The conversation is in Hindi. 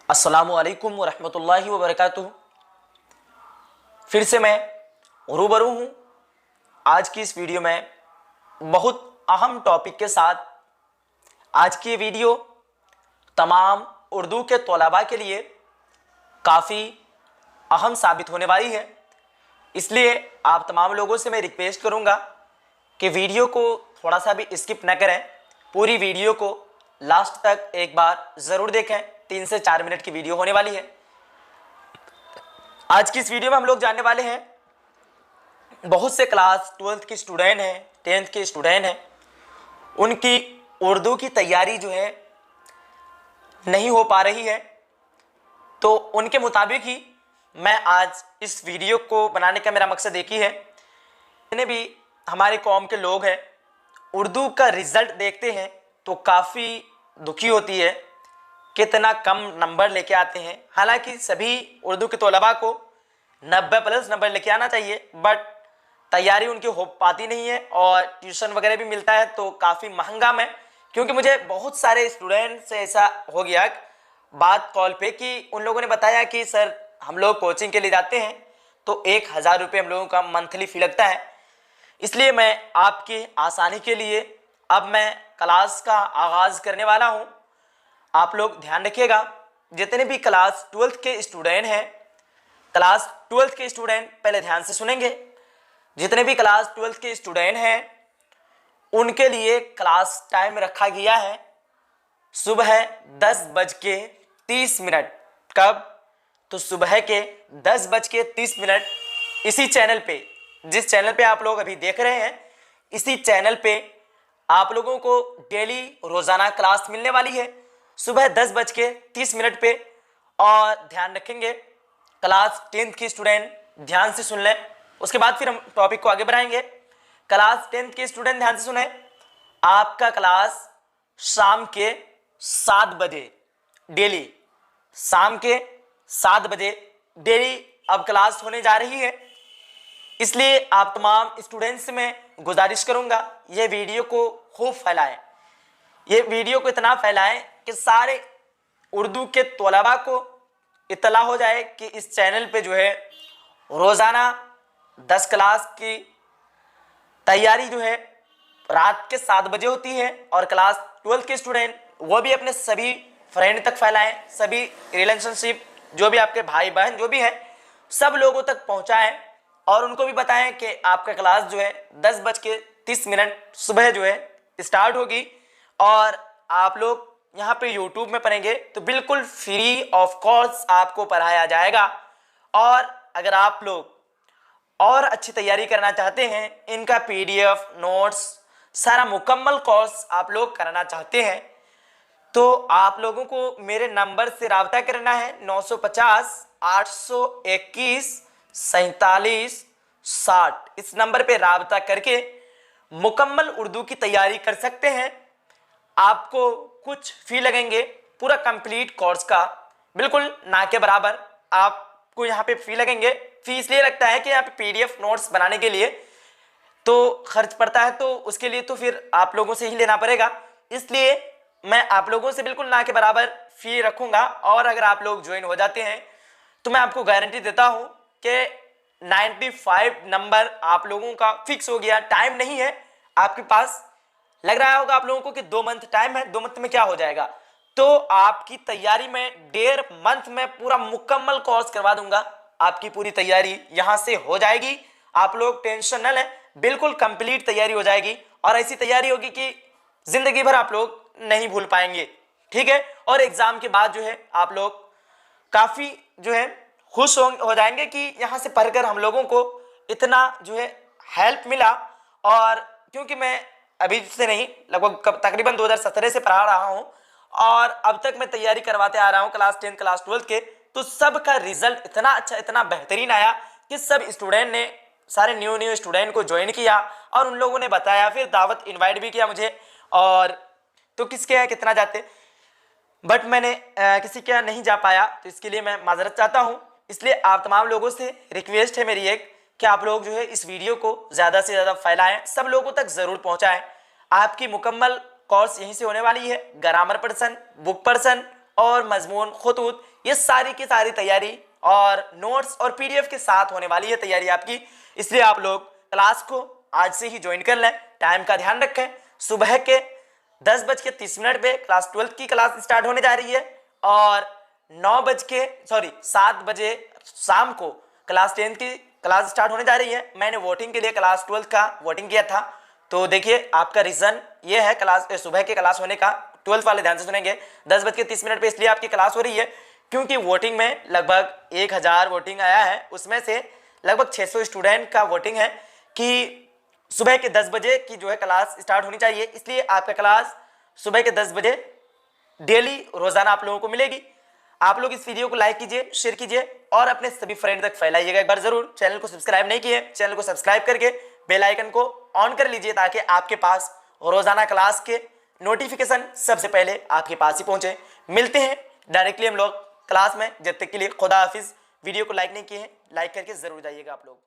अस्सलामुअलैकुम वरहमतुल्लाहि वबरकातुहू। फिर से मैं रूबरू हूँ आज की इस वीडियो में बहुत अहम टॉपिक के साथ। आज की वीडियो तमाम उर्दू के तलबा के लिए काफ़ी अहम साबित होने वाली है, इसलिए आप तमाम लोगों से मैं रिक्वेस्ट करूँगा कि वीडियो को थोड़ा सा भी स्किप न करें, पूरी वीडियो को लास्ट तक एक बार ज़रूर देखें। 3 से 4 मिनट की वीडियो होने वाली है। आज की इस वीडियो में हम लोग जानने वाले हैं, बहुत से क्लास 12th के स्टूडेंट हैं, 10th के स्टूडेंट हैं, उनकी उर्दू की तैयारी जो है नहीं हो पा रही है। तो उनके मुताबिक ही मैं आज इस वीडियो को बनाने का मेरा मकसद एक ही है। जितने भी हमारे कौम के लोग हैं उर्दू का रिज़ल्ट देखते हैं तो काफ़ी दुखी होती है, कितना कम नंबर लेके आते हैं। हालांकि सभी उर्दू के तलबा को 90+ नंबर लेके आना चाहिए, बट तैयारी उनकी हो पाती नहीं है और ट्यूशन वगैरह भी मिलता है तो काफ़ी महंगा में। क्योंकि मुझे बहुत सारे स्टूडेंट से ऐसा हो गया बात कॉल पे कि उन लोगों ने बताया कि सर हम लोग कोचिंग के लिए जाते हैं तो 1000 रुपये हम लोगों का मंथली फ़ी लगता है। इसलिए मैं आपकी आसानी के लिए अब मैं क्लास का आगाज़ करने वाला हूँ। आप लोग ध्यान रखिएगा, जितने भी क्लास 12th के स्टूडेंट हैं, क्लास 12th के स्टूडेंट पहले ध्यान से सुनेंगे। जितने भी क्लास 12th के स्टूडेंट हैं उनके लिए क्लास टाइम रखा गया है सुबह 10:30। कब? तो सुबह के 10:30 इसी चैनल पे, जिस चैनल पे आप लोग अभी देख रहे हैं, इसी चैनल पे आप लोगों को डेली रोज़ाना क्लास मिलने वाली है सुबह 10:30 पे। और ध्यान रखेंगे क्लास 10th के स्टूडेंट ध्यान से सुन लें, उसके बाद फिर हम टॉपिक को आगे बढ़ाएंगे। क्लास 10th के स्टूडेंट ध्यान से सुने, आपका क्लास शाम के 7 बजे डेली, शाम के 7 बजे डेली अब क्लास होने जा रही है। इसलिए आप तमाम स्टूडेंट्स से मैं गुजारिश करूंगा ये वीडियो को खूब फैलाएं, ये वीडियो को इतना फैलाएं कि सारे उर्दू के तलबा को इत्तला हो जाए कि इस चैनल पे जो है रोज़ाना 10 क्लास की तैयारी जो है रात के 7 बजे होती है। और क्लास 12th के स्टूडेंट वो भी अपने सभी फ्रेंड तक फैलाएं, सभी रिलेशनशिप जो भी आपके भाई बहन जो भी हैं सब लोगों तक पहुंचाएं और उनको भी बताएं कि आपका क्लास जो है 10:30 सुबह जो है स्टार्ट होगी। और आप लोग यहाँ पे यूट्यूब में पढ़ेंगे तो बिल्कुल फ्री ऑफ कॉस्ट आपको पढ़ाया जाएगा। और अगर आप लोग और अच्छी तैयारी करना चाहते हैं, इनका PDF नोट्स सारा मुकम्मल कोर्स आप लोग करना चाहते हैं, तो आप लोगों को मेरे नंबर से रब्ता करना है 950 821 47 60। इस नंबर पे रब्ता करके मुकम्मल उर्दू की तैयारी कर सकते हैं। आपको कुछ फ़ी लगेंगे पूरा कंप्लीट कोर्स का, बिल्कुल ना के बराबर आपको यहाँ पे फ़ी लगेंगे। फ़ी इसलिए लगता है कि यहाँ पे PDF नोट्स बनाने के लिए तो खर्च पड़ता है, तो उसके लिए तो फिर आप लोगों से ही लेना पड़ेगा। इसलिए मैं आप लोगों से बिल्कुल ना के बराबर फ़ी रखूँगा। और अगर आप लोग ज्वाइन हो जाते हैं तो मैं आपको गारंटी देता हूँ कि 95 नंबर आप लोगों का फिक्स हो गया। टाइम नहीं है आपके पास, लग रहा होगा आप लोगों को कि 2 मंथ टाइम है, 2 मंथ में क्या हो जाएगा, तो आपकी तैयारी में 1.5 मंथ में पूरा मुकम्मल कोर्स करवा दूंगा। आपकी पूरी तैयारी यहाँ से हो जाएगी, आप लोग टेंशन न लें, बिल्कुल कंप्लीट तैयारी हो जाएगी। और ऐसी तैयारी होगी कि जिंदगी भर आप लोग नहीं भूल पाएंगे, ठीक है। और एग्जाम के बाद जो है आप लोग काफ़ी जो है खुश हो जाएंगे कि यहाँ से पढ़कर हम लोगों को इतना जो है हेल्प मिला। और क्योंकि मैं अभी से नहीं, लगभग तकरीबन 2017 से पढ़ा रहा हूँ और अब तक मैं तैयारी करवाते आ रहा हूँ क्लास 10 क्लास 12 के, तो सबका रिजल्ट इतना अच्छा इतना बेहतरीन आया कि सब स्टूडेंट ने, सारे न्यू स्टूडेंट को ज्वाइन किया और उन लोगों ने बताया, फिर दावत इनवाइट भी किया मुझे। और तो किसके यहाँ कितना जाते, बट मैंने किसी के यहाँ नहीं जा पाया, तो इसके लिए मैं माजरत चाहता हूँ। इसलिए आप तमाम लोगों से रिक्वेस्ट है मेरी एक कि आप लोग जो है इस वीडियो को ज़्यादा से ज़्यादा फैलाएं, सब लोगों तक ज़रूर पहुँचाएं। आपकी मुकम्मल कोर्स यहीं से होने वाली है, ग्रामर पर्सन, बुक पर्सन और मजमून खुतूत, ये सारी की सारी तैयारी और नोट्स और पीडीएफ के साथ होने वाली है तैयारी आपकी। इसलिए आप लोग क्लास को आज से ही ज्वाइन कर लें। टाइम का ध्यान रखें, सुबह के 10:30 पे क्लास 12 की क्लास स्टार्ट होने जा रही है और 7 बजे शाम को क्लास 10 की क्लास स्टार्ट होने जा रही है। मैंने वोटिंग के लिए क्लास 12 का वोटिंग किया था, तो देखिए आपका रीजन ये है क्लास सुबह के क्लास होने का। 12 वाले ध्यान से सुनेंगे। 10:30 पे इसलिए आपकी क्लास हो रही है क्योंकि वोटिंग में लगभग 1000 वोटिंग आया है, उसमें से लगभग 600 स्टूडेंट का वोटिंग है कि सुबह के 10 बजे की जो है क्लास स्टार्ट होनी चाहिए। इसलिए आपका क्लास सुबह के 10 बजे डेली रोजाना आप लोगों को मिलेगी। आप लोग इस वीडियो को लाइक कीजिए, शेयर कीजिए और अपने सभी फ्रेंड तक फैलाइएगा। एक बार जरूर चैनल को सब्सक्राइब नहीं किए, चैनल को सब्सक्राइब करके बेल आइकन को ऑन कर लीजिए ताकि आपके पास रोजाना क्लास के नोटिफिकेशन सबसे पहले आपके पास ही पहुंचे। मिलते हैं डायरेक्टली हम लोग क्लास में। जब तक के लिए खुदा हाफिज। वीडियो को लाइक नहीं किए हैं, लाइक करके जरूर जाइएगा आप लोग।